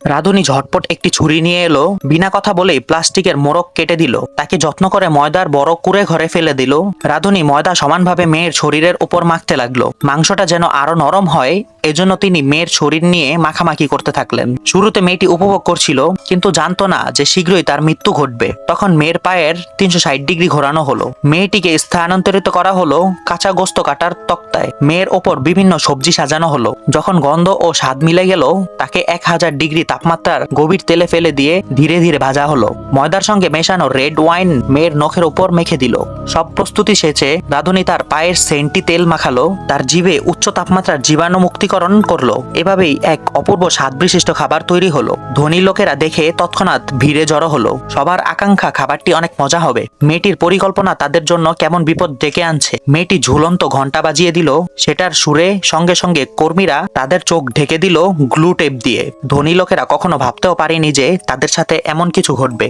রাধুনী ঝটপট একটি ছুরি নিয়ে এলো, বিনা কথা বলেই প্লাস্টিকের মোড়ক কেটে দিল, তাকে যত্ন করে ময়দার বড় কুঁড়ে ঘরে ফেলে দিল। রাধুনী ময়দা সমানভাবে মেয়ের শরীরের উপর মাখতে লাগলো, মাংসটা যেন আরো নরম হয় এজন্য তিনি মেয়ের শরীর নিয়ে মাখামাখি করতে থাকলেন। শুরুতে মেয়েটি উপভোগ করছিল, কিন্তু জানতো না যে শীঘ্রই তার মৃত্যু ঘটবে। তখন মেয়ের পায়ের 360 ডিগ্রি ঘোরানো হলো, মেয়েটিকে স্থানান্তরিত করা হলো কাঁচা গোস্ত কাটার তক্তায়। মেয়ের ওপর বিভিন্ন সবজি সাজানো হলো। যখন গন্ধ ও স্বাদ মিলে গেল, তাকে 1000 ডিগ্রি তাপমাত্রার গভীর তেলে ফেলে দিয়ে ধীরে ধীরে ভাজা হলো। ময়দার সঙ্গে মেশানো রেড ওয়াইন মেয়ের নখের উপর মেখে দিল। সব প্রস্তুতি শেষে রাধুনী তার পায়ের সেন্টি তেল মাখালো, তার জিভে উচ্চ তাপমাত্রার জীবাণু মুক্তিকরণ করলো। এভাবেই এক অপূর্ব স্বাদ বিশিষ্ট খাবার তৈরি হলো। ধনী লোকেরা দেখে তৎক্ষণাৎ ভিড়ে জড়ো হলো। সবার আকাঙ্ক্ষা খাবারটি অনেক মজা হবে। মেয়েটির পরিকল্পনা তাদের জন্য কেমন বিপদ ডেকে আনছে। মেয়েটি ঝুলন্ত ঘন্টা বাজিয়ে দিল, সেটার সুরে সঙ্গে সঙ্গে কর্মীরা তাদের চোখ ঢেকে দিল গ্লু টেপ দিয়ে। ধনী লোকেরা কখনো ভাবতেও পারেনি যে তাদের সাথে এমন কিছু ঘটবে।